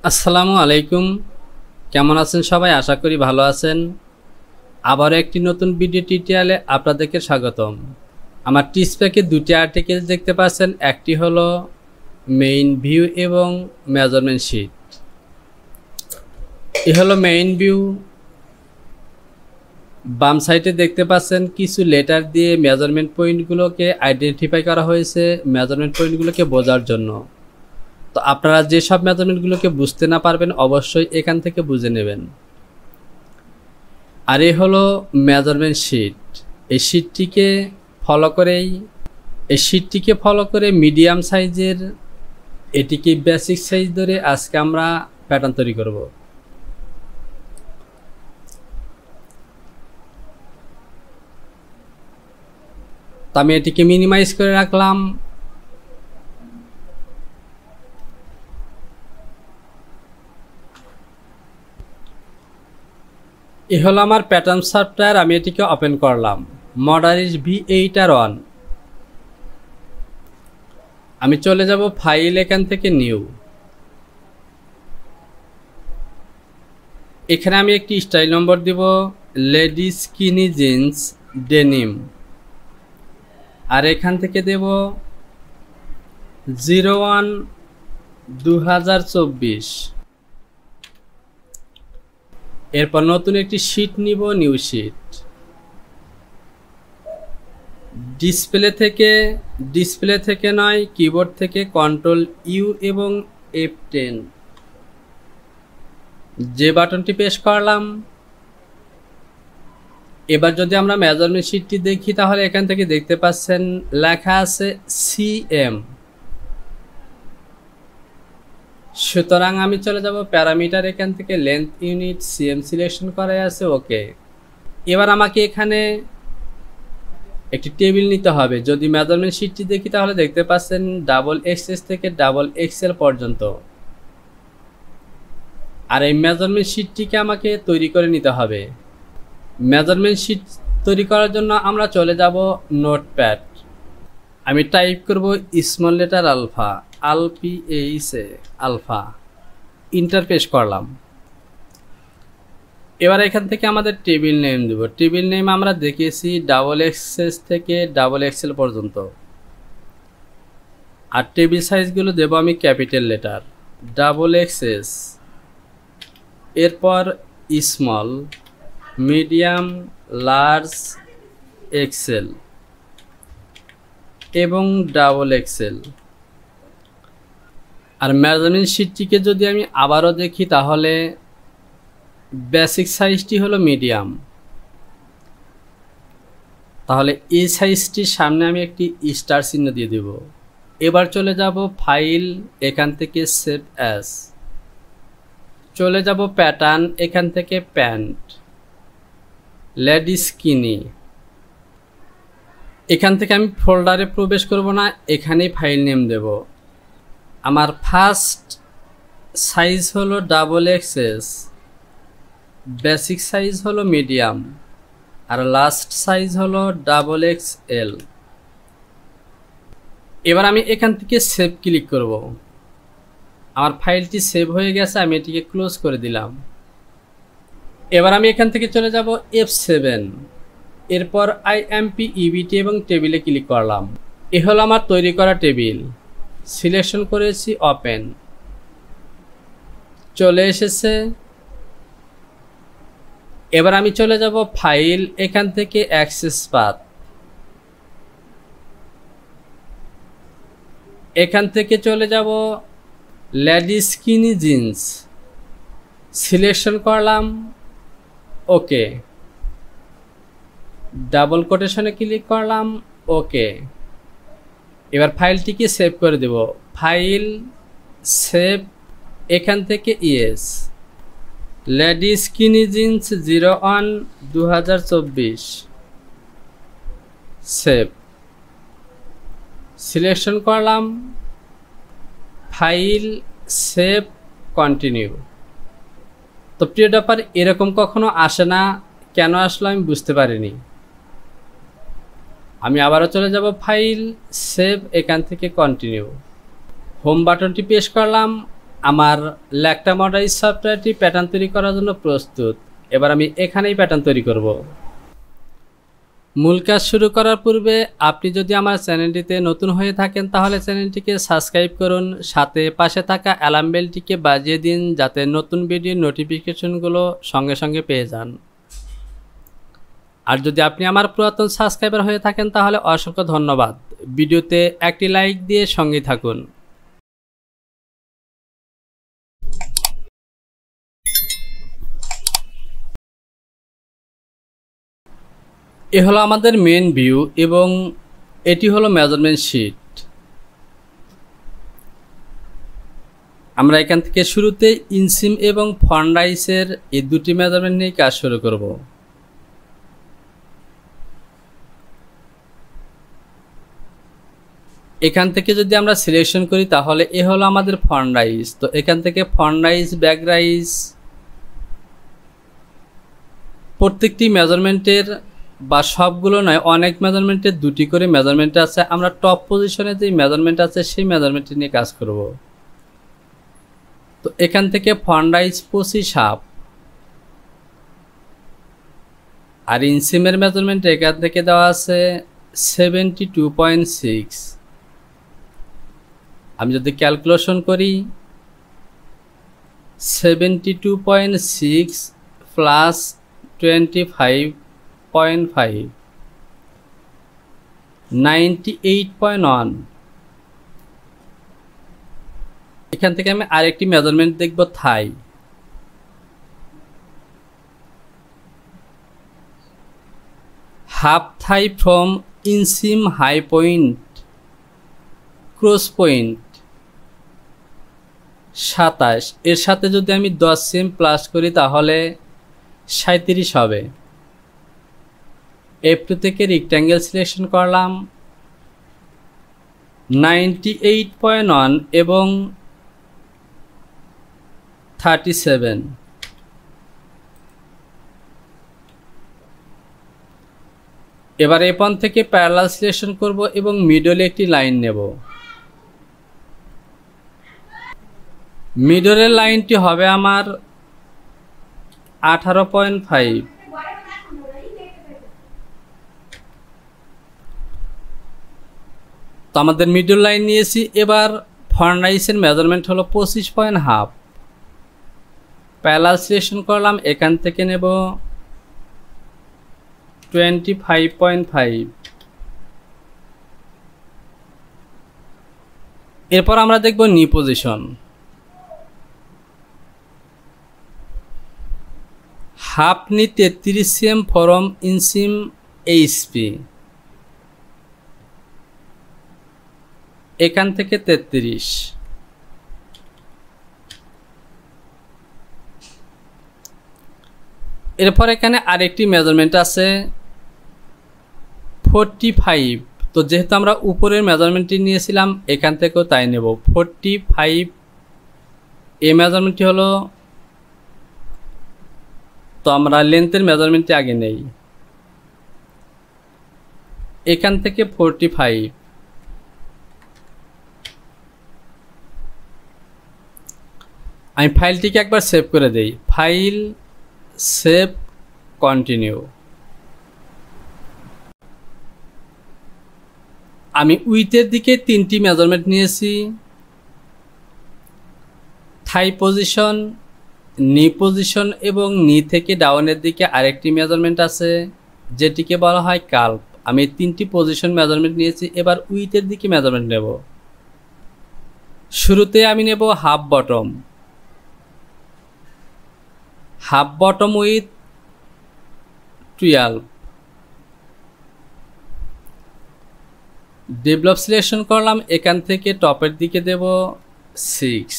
আসসালামু আলাইকুম। কেমন আছেন সবাই? আশা করি ভালো আছেন। আবারও একটি নতুন ভিডিও টিউটোরিয়ালে আপনাদেরকে স্বাগতম। আমার টিস্প্যাকে দুটি আর্টিকেল দেখতে পাচ্ছেন, একটি হলো মেইন ভিউ এবং মেজারমেন্ট শিট। এ হলো মেইন ভিউ। বাম সাইডে দেখতে পাচ্ছেন কিছু লেটার দিয়ে মেজারমেন্ট পয়েন্টগুলোকে আইডেন্টিফাই করা হয়েছে মেজারমেন্ট পয়েন্টগুলোকে বোঝার জন্য। তো আপনারা যেসব মেজারমেন্টগুলোকে বুঝতে না পারবেন অবশ্যই এখান থেকে বুঝে নেবেন। আর এই হলো মেজারমেন্ট শিট। এই শিটটিকে ফলো করে মিডিয়াম সাইজের এটিকে বেসিক সাইজ ধরে আজকে আমরা প্যাটার্ন তৈরি করব। তো আমি এটিকে মিনিমাইজ করে রাখলাম। এ হলো আমার প্যাটার্ন সফটওয়্যার। আমি এটিকে ওপেন করলাম। মডারিস V8R1। আমি চলে যাব ফাইল, এখান থেকে নিউ। এখানে আমি একটি স্টাইল নম্বর দিব, লেডিস স্কিনি জিন্স ডেনিম। আর এখান থেকে দেব 01/2024। এরপর নতুন একটি শিট নিব, নিউ শিট। ডিসপ্লে থেকে নয়, কিবোর্ড থেকে Ctrl+U এবং F10 যে বাটনটি প্রেস করলাম। এবার যদি আমরা মেজারমেন্ট শিটটি দেখি তাহলে এখান থেকে দেখতে পাচ্ছেন লেখা আছে CM। সুতরাং আমি চলে যাব প্যারামিটার, এখান থেকে লেন্থ ইউনিট CM সিলেকশন করা আছে, ওকে। এবার আমাকে এখানে একটি টেবিল নিতে হবে। যদি মেজারমেন্ট শিটটি দেখি তাহলে দেখতে পাচ্ছেন XXS থেকে XXL পর্যন্ত। আর এই মেজারমেন্ট শিটটিকে আমাকে তৈরি করে নিতে হবে। মেজারমেন্ট শিট তৈরি করার জন্য আমরা চলে যাব নোটপ্যাড। আমি টাইপ করব small letter alpha, alpha, enter press করলাম। এবার এখান থেকে আমাদের টেবিল নেম দেব। টেবিল নেম আমরা দেখিয়েছি XXS থেকে XXL পর্যন্ত। আর টেবিল সাইজগুলো দেব আমি ক্যাপিটাল লেটার XXS, এরপর স্মল, মিডিয়াম, লার্জ, এক্সেল এবং XXL। আর মেজারমেন্ট শিটটিকে যদি আমি আবারও দেখি তাহলে বেসিক সাইজটি হলো মিডিয়াম। তাহলে এই সাইজটির সামনে আমি একটি স্টার চিহ্ন দিয়ে দেব। এবার চলে যাব ফাইল, এখান থেকে সেভ অ্যাজ। চলে যাব প্যাটার্ন, এখান থেকে প্যান্ট, লেডিস স্কিনি। এখান থেকে আমি ফোল্ডারে প্রবেশ করব না, এখানেই ফাইল নেম দেব। আমার ফার্স্ট সাইজ হলো XXS, বেসিক সাইজ হলো মিডিয়াম, আর লাস্ট সাইজ হলো XXL। এবার আমি এখান থেকে সেভ ক্লিক করব। আমার ফাইলটি সেভ হয়ে গেছে, আমি এটিকে ক্লোজ করে দিলাম। এবার আমি এখান থেকে চলে যাব F7, এরপর IMP/EBT এবং টেবিলে ক্লিক করলাম। এ হলো আমার তৈরি করা টেবিল। সিলেকশন করেছি ওপেন, চলে এসেছে। এবার আমি চলে যাব ফাইল, এখান থেকে অ্যাক্সেস পাথ, এখান থেকে চলে যাব লেডিস স্কিনি জিন্স, সিলেকশন করলাম, ওকে। ডাবল কোটেশনে ক্লিক করলাম, ওকে। এবার ফাইলটিকে সেভ করে দেব। ফাইল, সেভ, এখান থেকে yes, ladies skinny jeans 01/2024, save, selection করলাম, ফাইল, সেভ, কন্টিনিউ। তো প্রিয় ব্যাপার, এরকম কখনো আসে না, কেন আসলো আমি বুঝতে পারিনি। আমি আবারও চলে যাব ফাইল, সেভ, এখান থেকে কন্টিনিউ। হোম বাটনটি প্রেস করলাম, আমার ল্যাকটা মডারাইজ সফটওয়্যারটি প্যাটার্ন তৈরি করার জন্য প্রস্তুত। এবার আমি এখানেই প্যাটার্ন তৈরি করব। মূল কাজ শুরু করার পূর্বে আপনি যদি আমার চ্যানেলটিতে নতুন হয়ে থাকেন তাহলে চ্যানেলটিকে সাবস্ক্রাইব করুন, সাথে পাশে থাকা অ্যালার্ম বেলটিকে বাজিয়ে দিন যাতে নতুন ভিডিওর নোটিফিকেশনগুলো সঙ্গে সঙ্গে পেয়ে যান। আর যদি আপনি আমার পুরাতন সাবস্ক্রাইবার হয়ে থাকেন তাহলে অসংখ্য ধন্যবাদ। ভিডিওতে একটি লাইক দিয়ে সঙ্গে থাকুন। এ হলো আমাদের মেন ভিউ এবং এটি হলো মেজারমেন্ট শিট। আমরা এখান থেকে শুরুতে ইনসিম এবং ফন্ডাইসের এই দুটি মেজারমেন্ট নিয়ে কাজ শুরু করব। এখান থেকে যদি আমরা সিলেকশন করি তাহলে এ হলো আমাদের ফন্ডাইস। তো এখান থেকে ফন্ডাইস, ব্যাকরাইস প্রত্যেকটি মেজারমেন্টের বা সবগুলো নয়, অনেক মেজারমেন্টের দুটি করে মেজারমেন্ট আছে। আমরা টপ পজিশনে যে মেজারমেন্ট আছে সেই মেজারমেন্টটি নিয়ে কাজ করব। তো এখান থেকে ফন্ডাইস 25 আর ইনসিমের মেজারমেন্ট এখান থেকে দেওয়া আছে 72.6। আমি যদি ক্যালকুলেশন করি 72.6 প্লাস 25.5 98.1। এখান থেকে আমি আরেকটি মেজারমেন্ট দেখব, thigh. Half thigh from inseam high point cross point 27। এর সাথে যদি আমি 10 সেম প্লাস করি তাহলে 37 হবে। F2 থেকে রেক্ট্যাঙ্গেল সিলেকশন করলাম 98.1 এবং 37। এবার F1 থেকে প্যারালাল সিলেকশন করব এবং মিডলে একটি লাইন নেব। মিডলের লাইনটি হবে আমার 18.5। তো আমাদের মিডল লাইন নিয়েছি। এবার ফন্ডাইসের মেজারমেন্ট হলো 25.5। প্যারালাল সিলেকশন করলাম, এখান থেকে নেব 25.5। এরপর আমরা দেখব নি পজিশন। হাফ নি 33 cm ফরম ইনসিম এইচপি। এখান থেকে 33। এরপর এখানে আরেকটি মেজারমেন্ট আছে 45। তো যেহেতু আমরা উপরের মেজারমেন্টটি নিয়েছিলাম এখান থেকেও তাই নেব 45। এই মেজারমেন্টটি হলো, তো আমরা লেন্থের মেজারমেন্টটি আগে নেই। এখান থেকে 45। আমি ফাইলটিকে একবার সেভ করে দেই। File, save, continue. আমি উইথের দিকে 3টি মেজারমেন্ট নিয়েছি, থাই পজিশন, নি পজিশন এবং নি থেকে ডাউনের দিকে আরেকটি মেজারমেন্ট আছে যেটিকে বলা হয় কাল্প। আমি 3টি পজিশন মেজারমেন্ট নিয়েছি। এবার উইথের দিকে মেজারমেন্ট নেব। শুরুতে আমি নেব half bottom. Half bottom with 12। Develop selection করলাম, এখান থেকে টপের দিকে দেব 6।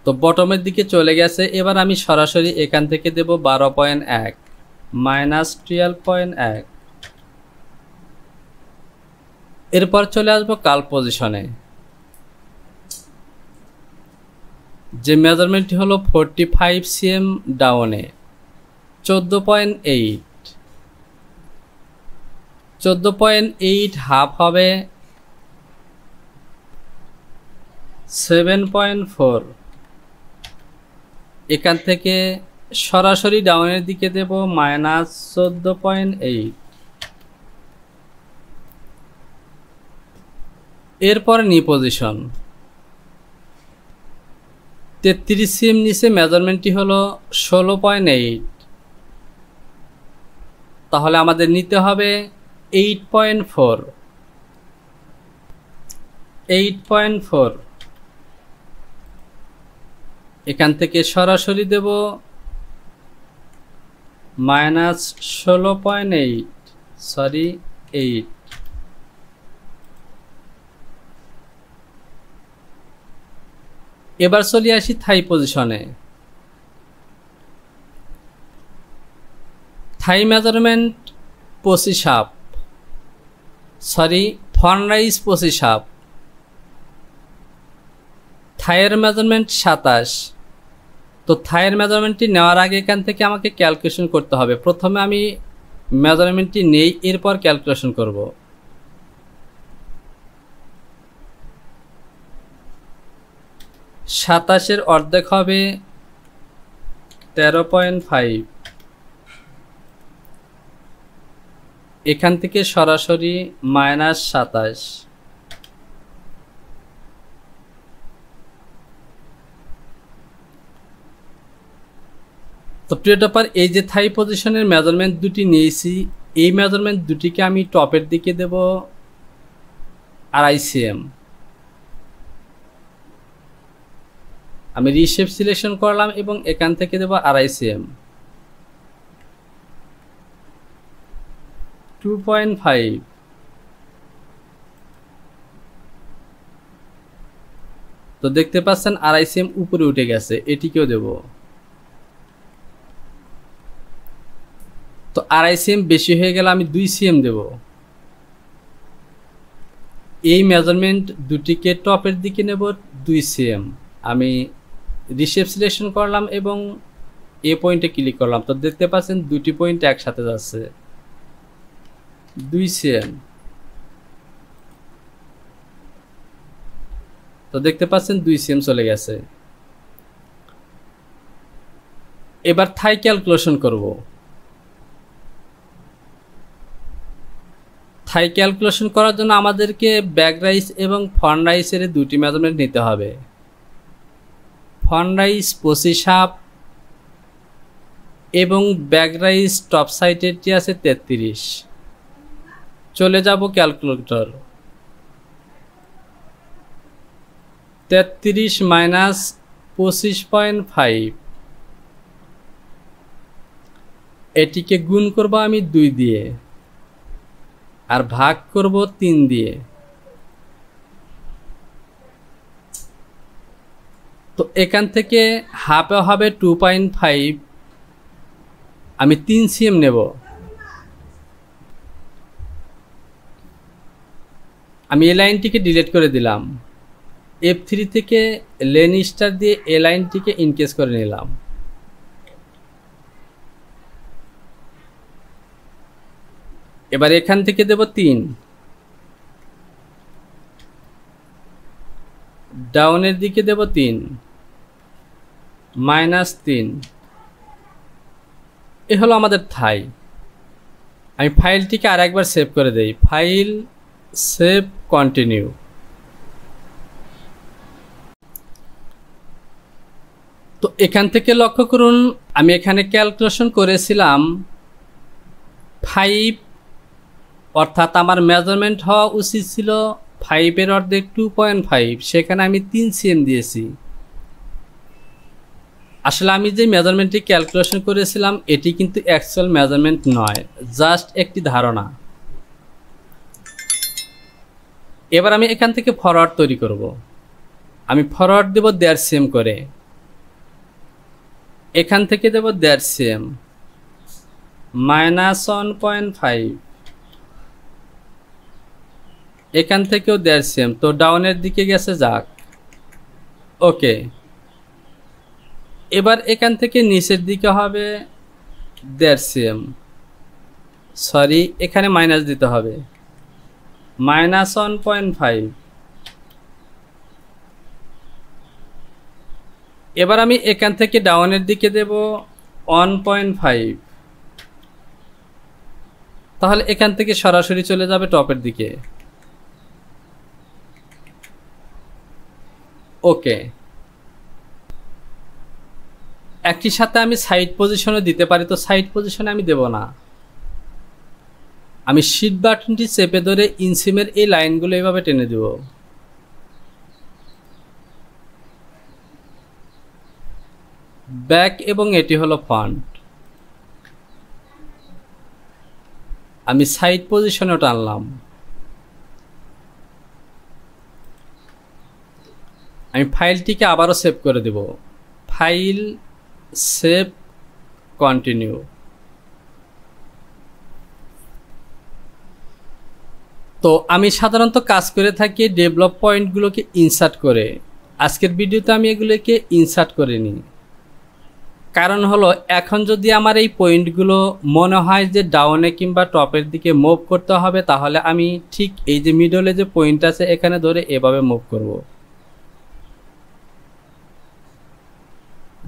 তো বটমের দিকে চলে গেছে। এবার আমি সরাসরি এখান থেকে দেব 12.1 মাইনাস 12.1। এরপর চলে আসবো কাল পজিশনে। যে মেজারমেন্টটি হলো 45 cm ডাউনে 14.8। 14.8 হাফ হবে 7.4। এখান থেকে সরাসরি ডাউনের দিকে দেব -14.8। এরপর নি পজিশন 33 সিএম নিচে মেজারমেন্টটি হলো 16.8। তাহলে আমাদের নিতে হবে 8.4। এখান থেকে সরাসরি দেব -16.8 সরি 8। এবার চলে আসি থাই পজিশনে। Thigh measurement 25 sorry front rise 25। থাইয়ের মেজারমেন্ট 27। তো থাইয়ের মেজারমেন্টটি নেওয়ার আগে এখান থেকে আমাকে ক্যালকুলেশন করতে হবে। প্রথমে আমি মেজারমেন্টটি নেই, এরপর ক্যালকুলেশন করব। সাতাশের অর্ধেক হবে 13.5। এখান থেকে সরাসরি -27। তো প্রিয় টপার, এই যে থাই পজিশনের মেজারমেন্ট দুটি নিয়েছি, এই মেজারমেন্ট দুটিকে আমি টপের দিকে দেব 2.5 সিএম। আমি রিশেপ সিলেকশন করলাম এবং এখান থেকে দেব 2.5 সিএম। 2.5। তো দেখতে পাচ্ছেন 2.5 সিএম উপরে উঠে গেছে, এটিকেও দেব। তো 2.5 সিএম বেশি হয়ে গেলে আমি 2 সিএম দেব। এই মেজারমেন্ট দুটিকে টপের দিকে নেব 2 সিএম। আমি রিশেপ সিলেকশন করলাম এবং এ পয়েন্টে ক্লিক করলাম। তো দেখতে পাচ্ছেন দুটি পয়েন্ট একসাথে যাচ্ছে, 2 সিএম। তো দেখতে পাচ্ছেন 2 সিএম চলে গেছে। এবার থাই ক্যালকুলেশন করব। থাই ক্যালকুলেশন করার জন্য আমাদেরকে ব্যাক রাইস এবং ফ্রন্ট রাইসের দুটি মেজারমেন্ট নিতে হবে। ফ্রন্ট রাইস 25 এবং ব্যাক রাইস টপ সাইডেরটি আছে 33। চলে যাব ক্যালকুলেটর। 33 মাইনাস 25.5, এটিকে গুণ করব আমি 2 দিয়ে আর ভাগ করব 3 দিয়ে। তো এখান থেকে হাফে হবে 2.5। আমি 3 সিএম নেব। আমি এই লাইনটিকে ডিলিট করে দিলাম। F3 থেকে লেন স্টার দিয়ে এই লাইনটিকে ইনকেস করে নিলাম। এবার এখান থেকে দেব 3, ডাউনের দিকে দেব 3, -3। এ হলো আমাদের থাই। আমি ফাইলটিকে আরেকবার সেভ করে দেই। File, save, continue. তো এখান থেকে লক্ষ্য করুন, আমি এখানে ক্যালকুলেশন করেছিলাম 5, অর্থাৎ আমার মেজারমেন্ট হওয়া উচিত ছিল 5-এর অর্ধেক 2.5, সেখানে আমি 3 সিএম দিয়েছি। আসলে আমি যে মেজারমেন্টটি ক্যালকুলেশন করেছিলাম এটি কিন্তু অ্যাকচুয়াল মেজারমেন্ট নয়, জাস্ট একটি ধারণা। এবার আমি এখান থেকে ফরওয়ার্ড তৈরি করব। আমি ফরওয়ার্ড দেব 1.5 সিএম করে। এখান থেকে দেব 1.5 সিএম, -1.5। এখান থেকেও 1.5 সিএম। তো ডাউনের দিকে গেছে, যাক, ওকে। এবার এখান থেকে নিচের দিকে হবে 1.5 সিএম, সরি এখানে মাইনাস দিতে হবে, -1.5। এবার আমি এখান থেকে ডাউনের দিকে দেব 1.5, তাহলে এখান থেকে সরাসরি চলে যাবে টপের দিকে। ওকে, একই সাথে আমি সাইড পজিশনে দিতে পারি, তো সাইড পজিশনে আমি দেব না। আমি শিফট বাটনটি চেপে ধরে ইনসিমের এই লাইনগুলো এইভাবে টেনে দেব। ব্যাক এবং এটি হলো ফ্রন্ট। আমি সাইড পজিশনে টানলাম। আমি ফাইলটিকে আবারও সেভ করে দেব। File, save, continue. তো আমি সাধারণত কাজ করে থাকি ডেভেলপ পয়েন্টগুলোকে ইনসার্ট করে। আজকের ভিডিওতে আমি এগুলোকে ইনসার্ট করিনি, কারণ হলো এখন যদি আমার এই পয়েন্টগুলো মনে হয় যে ডাউনে কিংবা টপের দিকে মুভ করতে হবে, তাহলে আমি ঠিক এই যে মিডলে যে পয়েন্ট আছে এখানে ধরে এভাবে মুভ করব,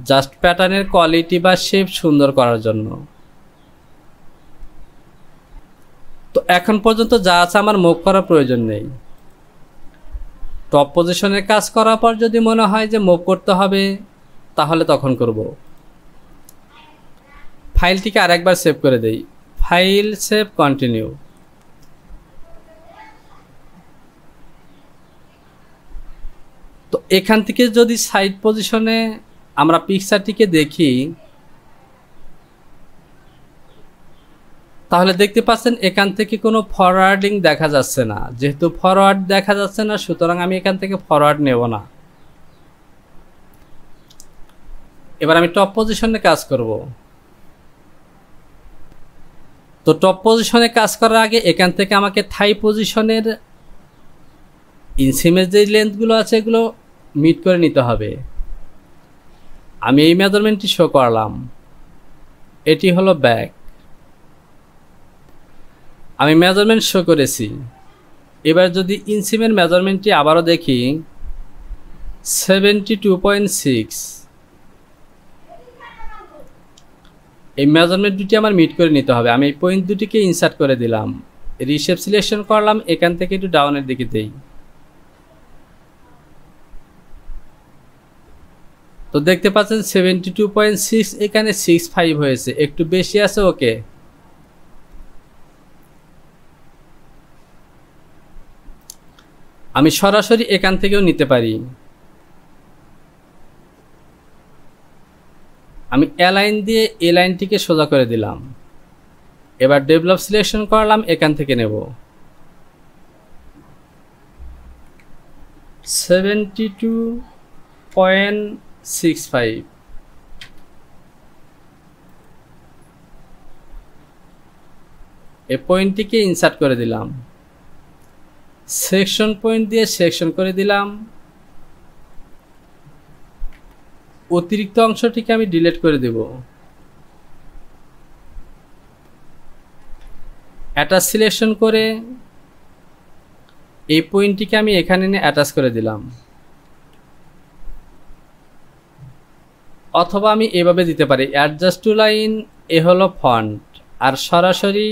জাস্ট প্যাটার্নের কোয়ালিটি বা শেপ সুন্দর করার জন্য। তো এখন পর্যন্ত যা আছে আমার মুভ করার প্রয়োজন নেই। টপ পজিশনের কাজ করার পর যদি মনে হয় যে মুভ করতে হবে, তাহলে তখন করব। ফাইলটিকে আরেকবার সেভ করে দেই। File, save, continue. তো এখান থেকে যদি সাইড পজিশনে আমরা পিকচারটিকে দেখি, তাহলে দেখতে পাচ্ছেন এখান থেকে কোনো ফরওয়ার্ডিং দেখা যাচ্ছে না। যেহেতু ফরওয়ার্ড দেখা যাচ্ছে না, সুতরাং আমি এখান থেকে ফরওয়ার্ড নেব না। এবার আমি টপ পজিশনে কাজ করব। তো টপ পজিশনে কাজ করার আগে এখান থেকে আমাকে থাই পজিশনের ইনসিমের যে লেন্থগুলো আছে এগুলো মিট করে নিতে হবে। আমি এই মেজারমেন্টটি শো করলাম। এটি হলো ব্যাক। আমি মেজারমেন্ট শো করেছি। এবার যদি ইনসিমের মেজারমেন্টটি আবারও দেখি, 72.6। এই মেজারমেন্ট দুটি আমার মিট করে নিতে হবে। আমি এই পয়েন্ট দুটিকে ইনসার্ট করে দিলাম, রিশেপ সিলেকশন করলাম, এখান থেকে একটু ডাউনের দিকে দেই। তো দেখতে পাচ্ছেন 72.6, এখানে 65 হয়েছে, একটু বেশি আছে। ওকে, আমি সরাসরি এখান থেকেও নিতে পারি। আমি অ্যালাইন দিয়ে এই লাইনটিকে সোজা করে দিলাম। এবার ডেভেলপ সিলেকশন করলাম, এখান থেকে নেব 72.65। এই পয়েন্টটিকে ইনসার্ট করে দিলাম। সেকশন পয়েন্ট দিয়ে সেকশন করে দিলাম। অতিরিক্ত অংশটিকে আমি ডিলিট করে দেব। অ্যাটাচ সিলেকশন করে এই পয়েন্টটিকে আমি এখানে নিয়ে অ্যাটাচ করে দিলাম, অথবা আমি এভাবে দিতে পারি, অ্যাডজাস্ট টু লাইন, এ হলো ফন্ট, আর সরাসরি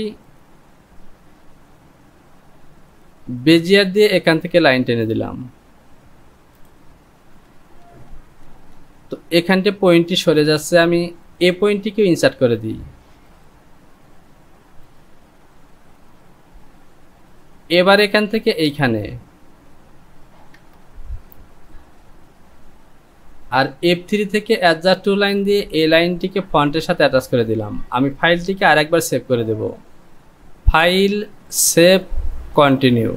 বেজিয়ার দিয়ে এখান থেকে লাইন টেনে দিলাম। তো এখানটা পয়েন্টটি সরে যাচ্ছে, আমি এই পয়েন্টটিকেও ইনসার্ট করে দিই। এবার এখান থেকে এইখানে, আর F3 থেকে অ্যাডজাস্ট টু লাইন দিয়ে এই লাইনটিকে ফন্টের সাথে অ্যাটাচ করে দিলাম। আমি ফাইলটিকে আরেকবার সেভ করে দেব। File, save, continue.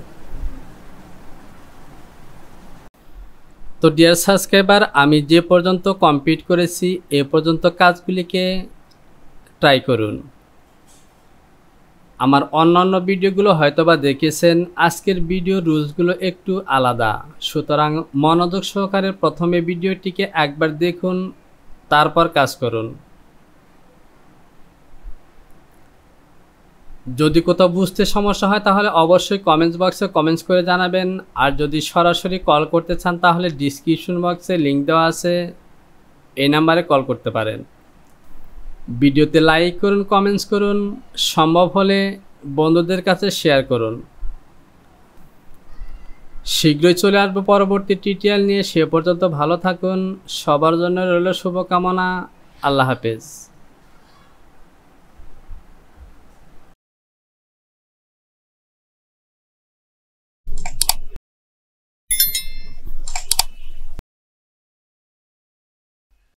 তো ডিয়ার সাবস্ক্রাইবার, আমি যে পর্যন্ত কমপ্লিট করেছি এ পর্যন্ত কাজগুলিকে ট্রাই করুন। আমার অন্যান্য ভিডিওগুলো হয়তোবা দেখেছেন, আজকের ভিডিও রুলসগুলো একটু আলাদা, সুতরাং মনোযোগ সহকারে প্রথমে ভিডিওটিকে একবার দেখুন, তারপর কাজ করুন। যদি কোথাও বুঝতে সমস্যা হয় তাহলে অবশ্যই কমেন্টস বক্সে কমেন্টস করে জানাবেন। আর যদি সরাসরি কল করতে চান তাহলে ডিসক্রিপশন বক্সে লিঙ্ক দেওয়া আছে, এই নাম্বারে কল করতে পারেন। ভিডিওতে লাইক করুন, কমেন্টস করুন, সম্ভব হলে বন্ধুদের কাছে শেয়ার করুন। শীঘ্রই চলে আসবো পরবর্তী টিউটোরিয়াল নিয়ে। সে পর্যন্ত ভালো থাকুন। সবার জন্য রইল শুভকামনা। আল্লাহ হাফেজ।